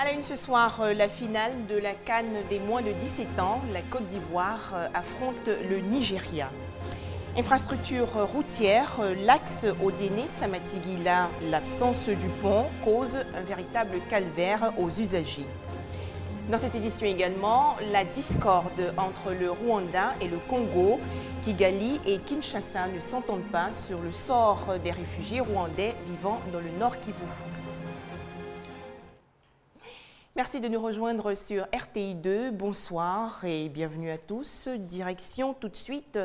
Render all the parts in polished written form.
la une ce soir, la finale de la CAN des moins de 17 ans. La Côte d'Ivoire affronte le Nigeria. Infrastructure routière, l'axe Odiéné-Samatigila, l'absence du pont cause un véritable calvaire aux usagers. Dans cette édition également, la discorde entre le Rwanda et le Congo. Kigali et Kinshasa ne s'entendent pas sur le sort des réfugiés rwandais vivant dans le Nord Kivu. Merci de nous rejoindre sur RTI2. Bonsoir et bienvenue à tous. Direction tout de suite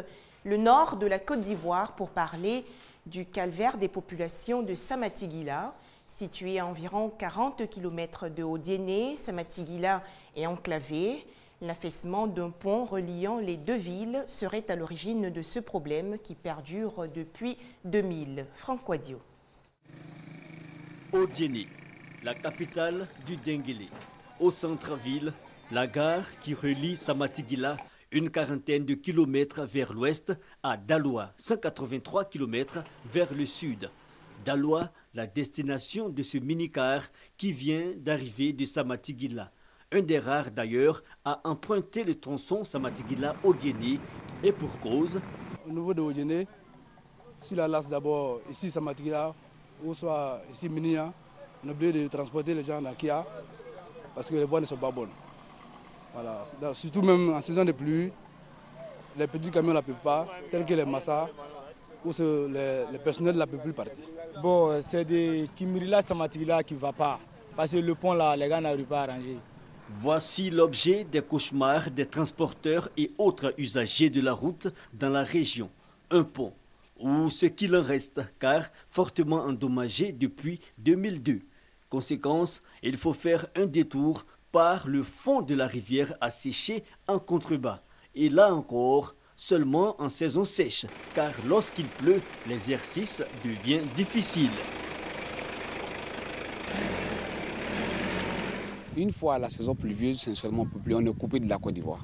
le nord de la Côte d'Ivoire pour parler du calvaire des populations de Samatigila. Situé à environ 40 km de Odiéné, Samatigila est enclavé. L'affaissement d'un pont reliant les deux villes serait à l'origine de ce problème qui perdure depuis 2000. Franck Quadio. Odiéné, la capitale du Denguélé. Au centre-ville, la gare qui relie Samatigila, une quarantaine de kilomètres vers l'ouest, à Daloa, 183 km vers le sud. Daloa, la destination de ce mini-car qui vient d'arriver de Samatigila. Un des rares d'ailleurs à emprunter le tronçon Samatigila-Odiéné et pour cause. Au niveau de Odiéné, sur la lasse d'abord ici Samatigila ou soit ici Minia, on a oublié de transporter les gens à Kia parce que les voies ne sont pas bonnes. Voilà. Surtout même en saison de pluie, les petits camions ne peuvent pas, tels que les massas ou les personnels ne peuvent plus partir. Bon, c'est des Kimrila Samatigila qui ne va pas parce que le pont là, les gars n'arrivent pas à arranger. Voici l'objet des cauchemars des transporteurs et autres usagers de la route dans la région. Un pont, ou ce qu'il en reste, car fortement endommagé depuis 2002. Conséquence, il faut faire un détour par le fond de la rivière asséché en contrebas. Et là encore, seulement en saison sèche, car lorsqu'il pleut, l'exercice devient difficile. Une fois la saison pluvieuse, sincèrement, on est coupé de la Côte d'Ivoire.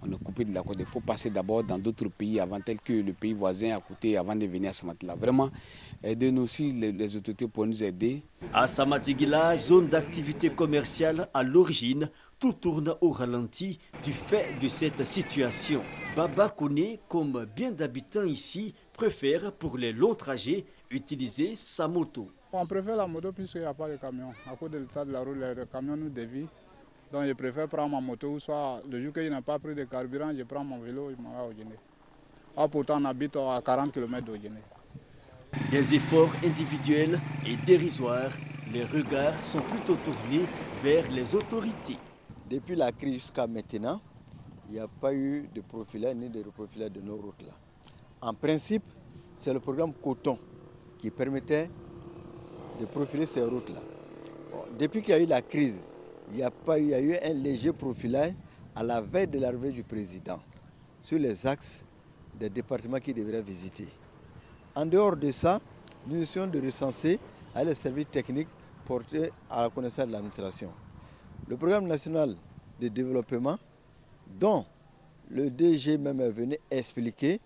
On est coupé de la Côte d'Ivoire. Il faut passer d'abord dans d'autres pays avant, tels que le pays voisin à côté, avant de venir à Samatigila. Vraiment, aidez-nous aussi, les autorités pour nous aider. À Samatigila, zone d'activité commerciale à l'origine, tout tourne au ralenti du fait de cette situation. Baba Kone, comme bien d'habitants ici, préfère pour les longs trajets utiliser sa moto. On préfère la moto puisqu'il n'y a pas de camion. À cause de l'état de la route, les camions nous dévient. Donc je préfère prendre ma moto ou soit le jour que je n'ai pas pris de carburant, je prends mon vélo et je m'en vais à Odiéné. Pourtant on habite à 40 km d'Odiéné. Des efforts individuels et dérisoires, les regards sont plutôt tournés vers les autorités. Depuis la crise jusqu'à maintenant, il n'y a pas eu de profilage ni de reprofilage de nos routes là. En principe, c'est le programme Coton qui permettait de profiler ces routes-là. Bon, depuis qu'il y a eu la crise, il y a eu un léger profilage à la veille de l'arrivée du président sur les axes des départements qu'il devrait visiter. En dehors de ça, nous essayons de recenser à les services techniques portés à la connaissance de l'administration. Le programme national de développement, dont le DG même est venu expliquer,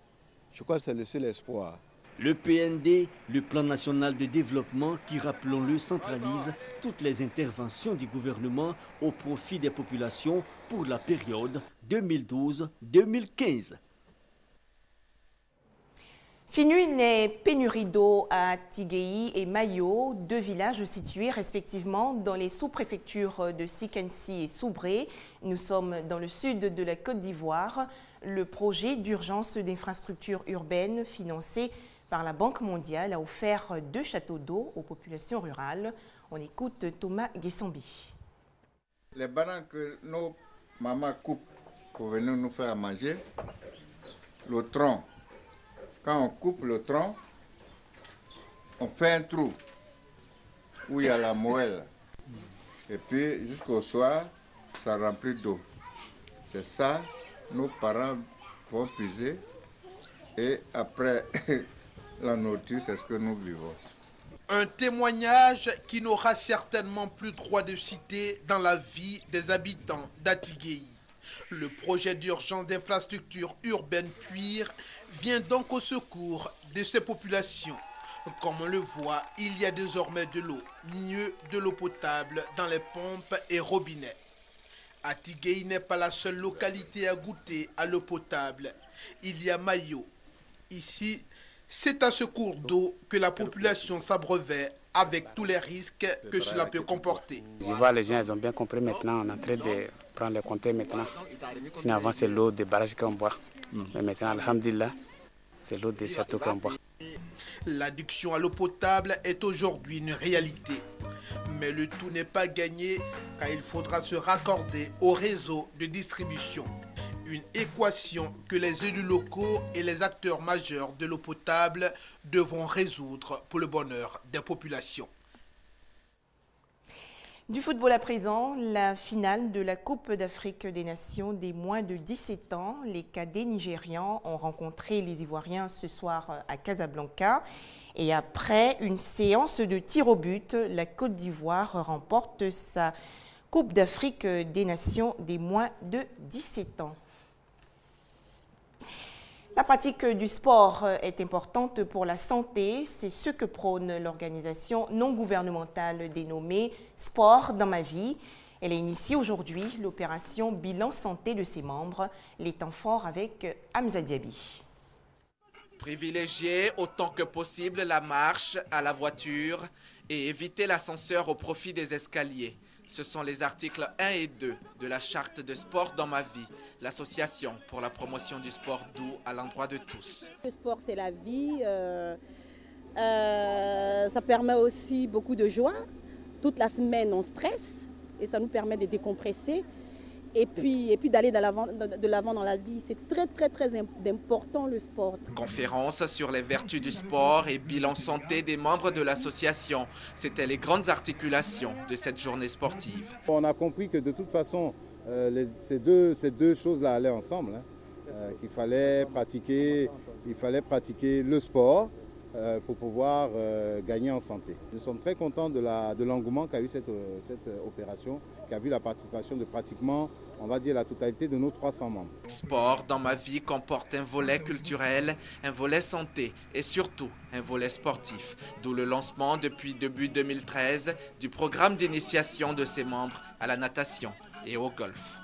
je crois que c'est le seul espoir. Le PND, le plan national de développement qui, rappelons-le, centralise toutes les interventions du gouvernement au profit des populations pour la période 2012-2015. Finune et pénurie d'eau à Tiguéi et Mayo, deux villages situés respectivement dans les sous-préfectures de Sikansi et Soubré. Nous sommes dans le sud de la Côte d'Ivoire. Le projet d'urgence d'infrastructures urbaines financé par la Banque mondiale a offert 2 châteaux d'eau aux populations rurales. On écoute Thomas Guessambi. Les bananes que nos mamans coupent pour venir nous faire manger, le tronc, quand on coupe le tronc, on fait un trou où il y a la moelle. Et puis jusqu'au soir, ça remplit d'eau. C'est ça, nos parents vont puiser et après la nourriture, c'est ce que nous vivons. Un témoignage qui n'aura certainement plus droit de citer dans la vie des habitants d'Atiguéi. Le projet d'urgence d'infrastructure urbaine PUIR vient donc au secours de ces populations. Comme on le voit, il y a désormais de l'eau, mieux de l'eau potable dans les pompes et robinets. Atigueï n'est pas la seule localité à goûter à l'eau potable. Il y a Mayo. Ici, c'est à ce cours d'eau que la population s'abreuve avec tous les risques que cela peut comporter. Je vois les gens, ils ont bien compris maintenant, on est en train de prendre les compteurs maintenant. Sinon avant c'est l'eau des barrages qu'on boit. Mais maintenant, alhamdulillah, c'est l'eau des châteaux qu'on boit. L'addiction à l'eau potable est aujourd'hui une réalité. Mais le tout n'est pas gagné car il faudra se raccorder au réseau de distribution. Une équation que les élus locaux et les acteurs majeurs de l'eau potable devront résoudre pour le bonheur des populations. Du football à présent, la finale de la Coupe d'Afrique des Nations des moins de 17 ans. Les cadets nigérians ont rencontré les Ivoiriens ce soir à Casablanca. Et après une séance de tir au but, la Côte d'Ivoire remporte sa Coupe d'Afrique des Nations des moins de 17 ans. La pratique du sport est importante pour la santé. C'est ce que prône l'organisation non gouvernementale dénommée Sport dans ma vie. Elle a initié aujourd'hui l'opération Bilan Santé de ses membres, les temps forts avec Hamza Diaby. Privilégier autant que possible la marche à la voiture et éviter l'ascenseur au profit des escaliers. Ce sont les articles 1 et 2 de la charte de Sport dans ma vie, l'association pour la promotion du sport doux à l'endroit de tous. Le sport, c'est la vie. Ça permet aussi beaucoup de joie. Toute la semaine, on stresse et ça nous permet de décompresser. Et puis d'aller de l'avant dans la vie. C'est très important le sport. Conférence sur les vertus du sport et bilan santé des membres de l'association. C'était les grandes articulations de cette journée sportive. On a compris que de toute façon, ces deux choses-là allaient ensemble. Qu'il fallait pratiquer le sport pour pouvoir gagner en santé. Nous sommes très contents de l'engouement qu'a eu cette opération, qui a vu la participation de pratiquement, on va dire, la totalité de nos 300 membres. Sport dans ma vie comporte un volet culturel, un volet santé et surtout un volet sportif. D'où le lancement depuis début 2013 du programme d'initiation de ses membres à la natation et au golf.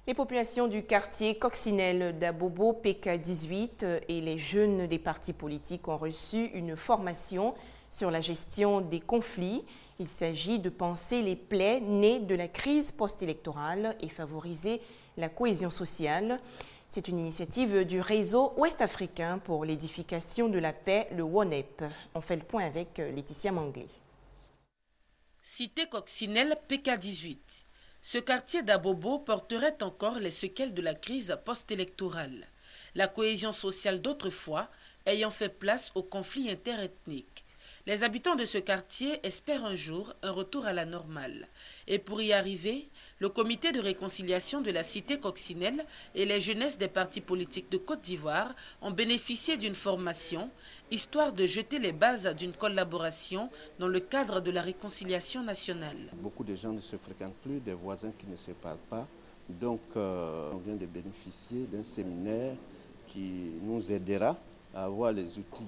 Les populations du quartier coccinelle d'Abobo, PK18 et les jeunes des partis politiques ont reçu une formation sur la gestion des conflits. Il s'agit de penser les plaies nées de la crise post-électorale et favoriser la cohésion sociale. C'est une initiative du réseau ouest-africain pour l'édification de la paix, le WONEP. On fait le point avec Laetitia Manglé. Cité coccinelle PK18. Ce quartier d'Abobo porterait encore les séquelles de la crise post-électorale. La cohésion sociale d'autrefois ayant fait place aux conflits interethniques. Les habitants de ce quartier espèrent un jour un retour à la normale. Et pour y arriver, le comité de réconciliation de la cité coccinelle et les jeunesses des partis politiques de Côte d'Ivoire ont bénéficié d'une formation, histoire de jeter les bases d'une collaboration dans le cadre de la réconciliation nationale. Beaucoup de gens ne se fréquentent plus, des voisins qui ne se parlent pas. Donc on vient de bénéficier d'un séminaire qui nous aidera à avoir les outils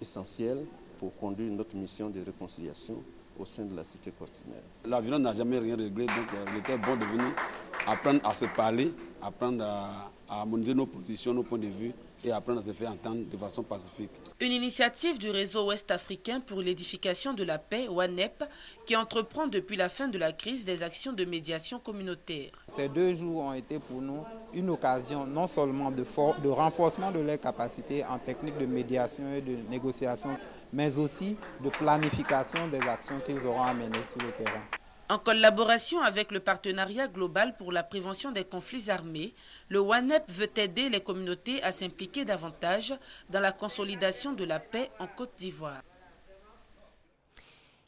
essentiels pour conduire notre mission de réconciliation au sein de la cité coccinelle. La violence n'a jamais rien réglé, donc il était bon de venir apprendre à se parler, apprendre à harmoniser nos positions, nos points de vue et apprendre à se faire entendre de façon pacifique. Une initiative du réseau ouest-africain pour l'édification de la paix, WANEP, qui entreprend depuis la fin de la crise des actions de médiation communautaire. Ces 2 jours ont été pour nous une occasion non seulement de renforcement de leurs capacités en technique de médiation et de négociation, mais aussi de planification des actions qu'ils auront à mener sur le terrain. En collaboration avec le Partenariat global pour la prévention des conflits armés, le WANEP veut aider les communautés à s'impliquer davantage dans la consolidation de la paix en Côte d'Ivoire.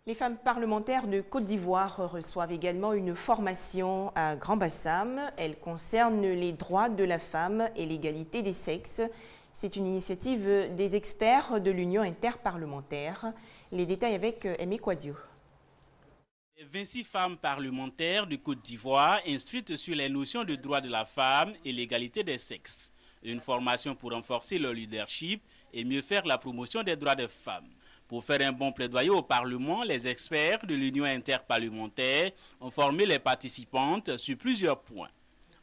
Les femmes parlementaires de Côte d'Ivoire reçoivent également une formation à Grand-Bassam. Elle concerne les droits de la femme et l'égalité des sexes. C'est une initiative des experts de l'Union interparlementaire. Les détails avec Aimé Quadio. 26 femmes parlementaires de Côte d'Ivoire instruites sur les notions de droits de la femme et l'égalité des sexes. Une formation pour renforcer leur leadership et mieux faire la promotion des droits des femmes. Pour faire un bon plaidoyer au Parlement, les experts de l'Union interparlementaire ont formé les participantes sur plusieurs points.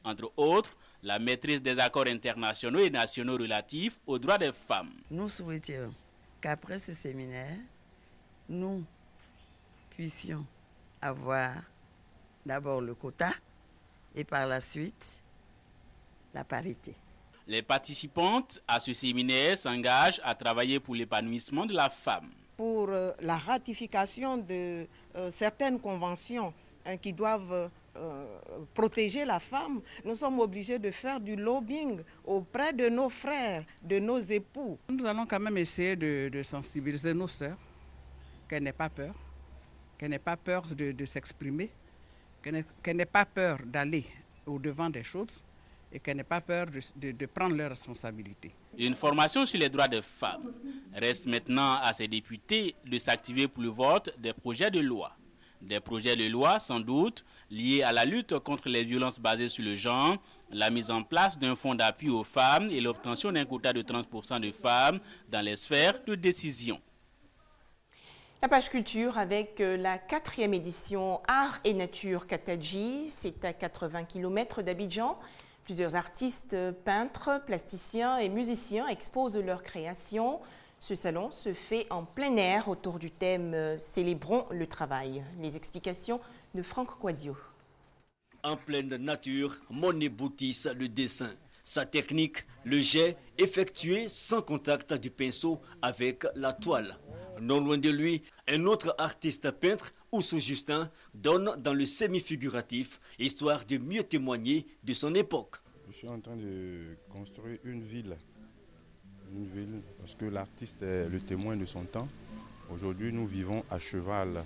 Entre autres, la maîtrise des accords internationaux et nationaux relatifs aux droits des femmes. Nous souhaitions qu'après ce séminaire, nous puissions avoir d'abord le quota et par la suite la parité. Les participantes à ce séminaire s'engagent à travailler pour l'épanouissement de la femme. Pour la ratification de certaines conventions qui doivent protéger la femme, nous sommes obligés de faire du lobbying auprès de nos frères, de nos époux. Nous allons quand même essayer de sensibiliser nos sœurs, qu'elles n'aient pas peur, de s'exprimer, qu'elles n'aient pas peur d'aller au-devant des choses et qu'elles n'aient pas peur de prendre leurs responsabilités. Une formation sur les droits des femmes. Reste maintenant à ces députés de s'activer pour le vote des projets de loi. Des projets de loi sans doute liés à la lutte contre les violences basées sur le genre, la mise en place d'un fonds d'appui aux femmes et l'obtention d'un quota de 30% de femmes dans les sphères de décision. La page culture avec la 4e édition Art et Nature Kataji. C'est à 80 km d'Abidjan. Plusieurs artistes, peintres, plasticiens et musiciens exposent leurs créations. Ce salon se fait en plein air autour du thème « Célébrons le travail ». Les explications de Franck Quadio. En pleine nature, Monet boutisse le dessin. Sa technique, le jet, effectué sans contact du pinceau avec la toile. Non loin de lui, un autre artiste peintre, Oussou Justin, donne dans le semi-figuratif, histoire de mieux témoigner de son époque. Je suis en train de construire une ville, parce que l'artiste est le témoin de son temps. Aujourd'hui, nous vivons à cheval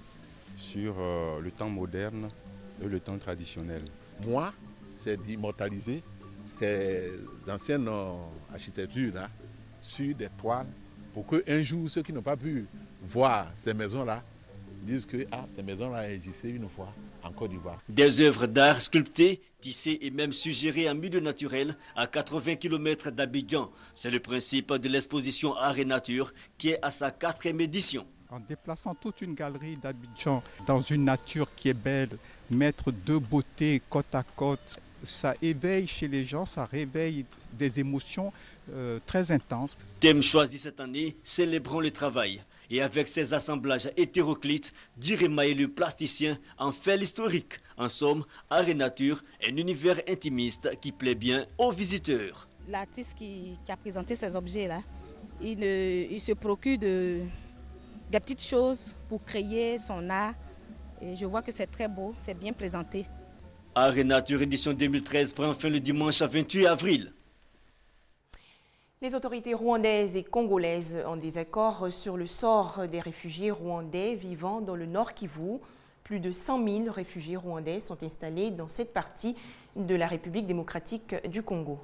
sur le temps moderne et le temps traditionnel. Moi, c'est d'immortaliser ces anciennes architectures-là sur des toiles pour qu'un jour, ceux qui n'ont pas pu voir ces maisons-là disent que ces maisons-là existaient une fois en Côte d'Ivoire. Des œuvres d'art sculptées, tissées et même suggérées en milieu naturel à 80 km d'Abidjan. C'est le principe de l'exposition Art et Nature qui est à sa 4e édition. En déplaçant toute une galerie d'Abidjan dans une nature qui est belle, mettre deux beautés côte à côte, ça éveille chez les gens, ça réveille des émotions très intenses. Thème choisi cette année, célébrons le travail. Et avec ses assemblages hétéroclites, Diremaï le plasticien en fait l'historique. En somme, Art et Nature, un univers intimiste qui plaît bien aux visiteurs. L'artiste qui a présenté ces objets-là, il se procure des petites choses pour créer son art. Et je vois que c'est très beau, c'est bien présenté. Art et Nature édition 2013 prend fin le dimanche 28 avril. Les autorités rwandaises et congolaises ont des accords sur le sort des réfugiés rwandais vivant dans le Nord Kivu. Plus de 100 000 réfugiés rwandais sont installés dans cette partie de la République démocratique du Congo.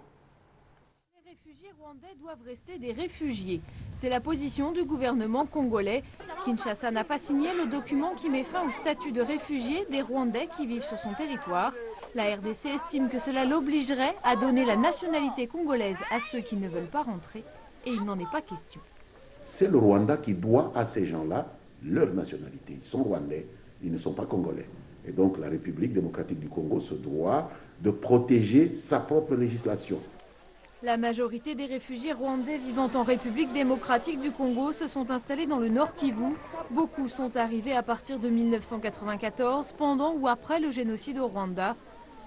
Les réfugiés rwandais doivent rester des réfugiés. C'est la position du gouvernement congolais. Kinshasa n'a pas signé le document qui met fin au statut de réfugié des Rwandais qui vivent sur son territoire. La RDC estime que cela l'obligerait à donner la nationalité congolaise à ceux qui ne veulent pas rentrer. Et il n'en est pas question. C'est le Rwanda qui doit à ces gens-là leur nationalité. Ils sont rwandais, ils ne sont pas congolais. Et donc la République démocratique du Congo se doit de protéger sa propre législation. La majorité des réfugiés rwandais vivant en République démocratique du Congo se sont installés dans le Nord Kivu. Beaucoup sont arrivés à partir de 1994, pendant ou après le génocide au Rwanda.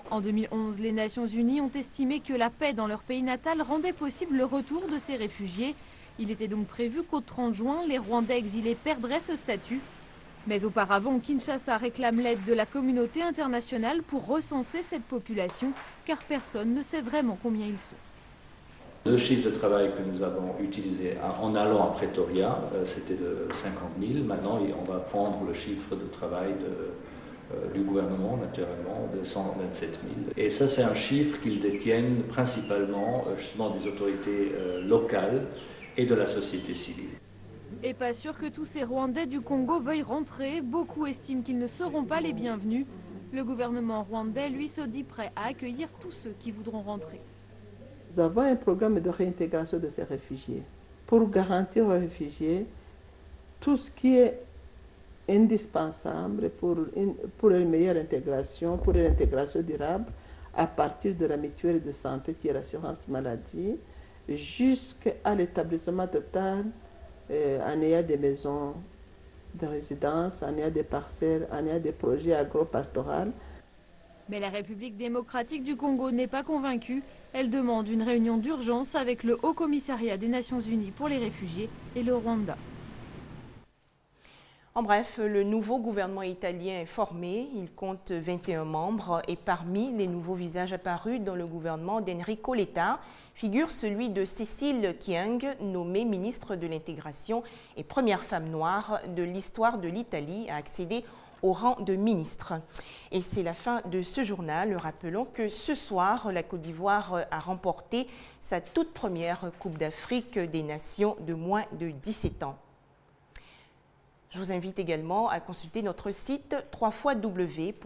En 2011, les Nations Unies ont estimé que la paix dans leur pays natal rendait possible le retour de ces réfugiés. Il était donc prévu qu'au 30 juin, les Rwandais exilés perdraient ce statut. Mais auparavant, Kinshasa réclame l'aide de la communauté internationale pour recenser cette population, car personne ne sait vraiment combien ils sont. Le chiffre de travail que nous avons utilisé en allant à Pretoria, c'était de 50 000. Maintenant, on va prendre le chiffre de travail du gouvernement, naturellement, de 127 000. Et ça, c'est un chiffre qu'ils détiennent principalement justement des autorités locales et de la société civile. Et pas sûr que tous ces Rwandais du Congo veuillent rentrer. Beaucoup estiment qu'ils ne seront pas les bienvenus. Le gouvernement rwandais, lui, se dit prêt à accueillir tous ceux qui voudront rentrer. Nous avons un programme de réintégration de ces réfugiés pour garantir aux réfugiés tout ce qui est indispensable pour une meilleure intégration, pour une intégration durable, à partir de la mutuelle de santé qui est l'assurance maladie, jusqu'à l'établissement total en ayant des maisons de résidence, en ayant des parcelles, en ayant des projets agro-pastoraux. Mais la République démocratique du Congo n'est pas convaincue. Elle demande une réunion d'urgence avec le Haut Commissariat des Nations Unies pour les réfugiés et le Rwanda. En bref, le nouveau gouvernement italien est formé. Il compte 21 membres et parmi les nouveaux visages apparus dans le gouvernement d'Enrico Letta figure celui de Cécile Kyenge, nommée ministre de l'Intégration et première femme noire de l'histoire de l'Italie à accéder au rang de ministre. Et c'est la fin de ce journal. Rappelons que ce soir, la Côte d'Ivoire a remporté sa toute première Coupe d'Afrique des Nations de moins de 17 ans. Je vous invite également à consulter notre site www.rti.ci.